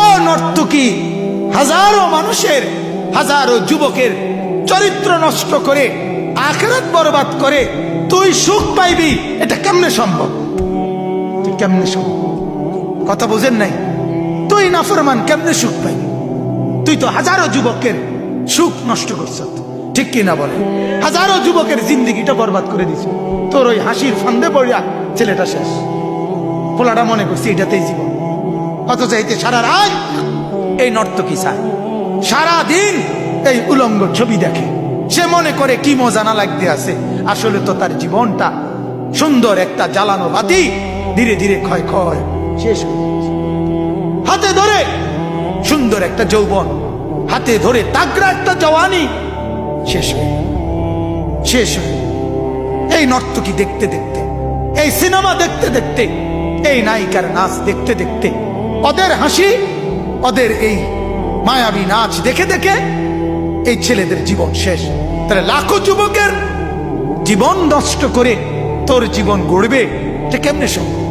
ও নর্তকী, হাজারো মানুষের, হাজারো যুবকের চরিত্র নষ্ট করে আখিরাত বরবাদ করে তুই সুখ পাইবি, এটা কেমনে সম্ভব? তুই কেমনে সম্ভব? কথা বুঝেন নাই? তুই নাফরমান, কেমনে সুখ পাইবি? তুই তো হাজারো যুবকের সুখ নষ্ট করছ, ঠিক কিনা বলে? হাজারো যুবকের জিন্দিগিটা বরবাদ করে দিছ তোর ওই হাসির ফান্দে পড়িয়া। ছেলেটা শেষ, পোলাটা মনে করছি এটাতেই জীবন, অথচ এইতে সারা রাত এই নর্তকী চায়, সারাদিন এই উলঙ্গ ছবি দেখে, সে মনে করে কি মজা না লাগতে আছে। আসলে তো তার জীবনটা সুন্দর একটা জ্বালানো বাতি ধীরে ধীরে ক্ষয় ক্ষয় শেষ হয়ে যাচ্ছে। হাতে ধরে সুন্দর একটা যৌবন, হাতে ধরে তাগড়া একটা জওয়ানি শেষ হয়ে গেল, শেষ হয়ে গেল। এই নর্তকী দেখতে দেখতে, এই সিনেমা দেখতে দেখতে, এই নায়িকার নাচ দেখতে দেখতে, ওদের হাসি, ওদের এই মায়াবী নাচ দেখে দেখে এই ছেলেদের জীবন শেষ। তাহলে লাখো যুবকের জীবন নষ্ট করে তোর জীবন গড়বে, এটা কেমনে সম্ভব?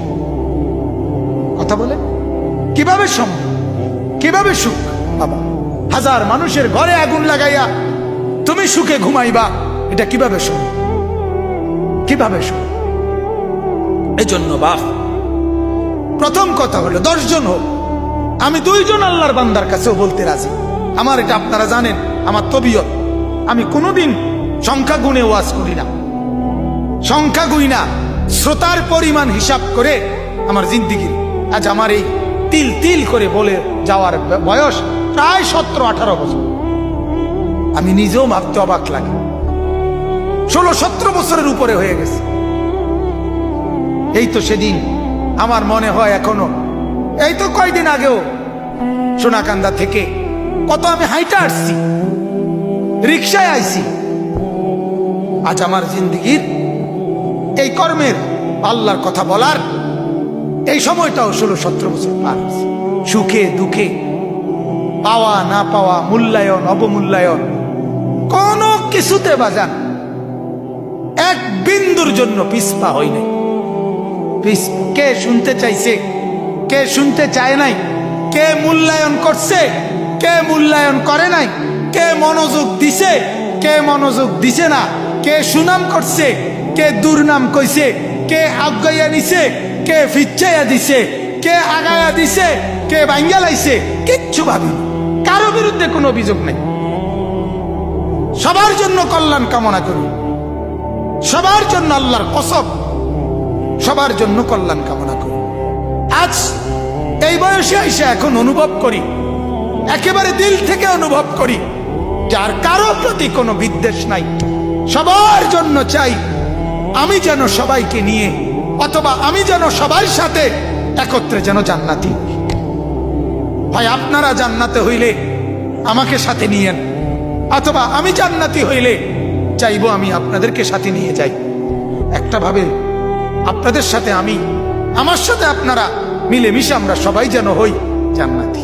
কথা বলে কিভাবে সম্ভব? কিভাবে সুখ বাবা? হাজার মানুষের ঘরে আগুন লাগাইয়া তুমি সুখে ঘুমাইবা, এটা কিভাবে সম্ভব? কিভাবে সম্ভব? এজন্য বাপ, প্রথম কথা হলো 10 জন হোক, আমি 2 জন আল্লাহর বান্দার কাছেও বলতে রাজি। আমার এটা আপনারা জানেন, আমার তবিয়ত, আমি কোনোদিন সংখ্যা গুণে ওয়াজ করি না, সংখ্যা গুই না, শ্রোতার পরিমাণ হিসাব করে আমার জিন্দিগির। আজ আমার এই তিল তিল করে বলে যাওয়ার বয়স প্রায় 17-18 বছর। আমি নিজেও ভাবতে অবাক লাগে, 16-17 বছরের উপরে হয়ে গেছে। এই তো সেদিন আমার মনে হয় এখনো, এই তো কয়দিন আগেও সোনাকান্দা থেকে কত আমি হাইটা আসছি, রিক্সায় আইছি। আজ আমার জিন্দিগির এই কর্মের, আল্লাহর কথা বলার এই সময়টাও 16-17 বছর পার হয়েছে। সুখে দুঃখে, পাওয়া না পাওয়া, মূল্যায়ন অবমূল্যায়ন, কোন কিছুতে বাজান এক বিন্দুর জন্য পিছপা হই নাই। কে শুনতে চাইছে, কে শুনতে চায় নাই, কে মূল্যায়ন করছে, কে মূল্যায়ন করে নাই, কে মনোযোগ দিছে, কে মনোযোগ দিছে না, কে সুনাম করছে, কে দুর্নাম কইছে, কে আগাইয়া নিছে, কে ফিচ্ছাইয়া দিছে, কে আগায়া দিছে, কে ভাঙ্গা লাইছে, কিচ্ছু ভাবি। কারো বিরুদ্ধে কোনো অভিযোগ নেই, সবার জন্য কল্যাণ কামনা করি, সবার জন্য আল্লাহর কসম, সবার জন্য কল্যাণ কামনা করি। আজ এই বয়সে এসে এখন অনুভব করি, একেবারে দিল থেকে অনুভব করি, যার কারো প্রতি কোনো বিদ্বেষ নাই, সবার জন্য চাই আমি যেন সবাইকে নিয়ে, অথবা আমি যেন সবার সাথে একত্রে যেন জান্নাতি। ভাই আপনারা জান্নাতে হইলে আমাকে সাথে নিয়েন, অথবা আমি জান্নাতি হইলে চাইবো আমি আপনাদেরকে সাথে নিয়ে যাই। একটা ভাবে আপনাদের সাথে আমি, আমার সাথে আপনারা মিলেমিশে আমরা সবাই যেন হই জান্নাতি।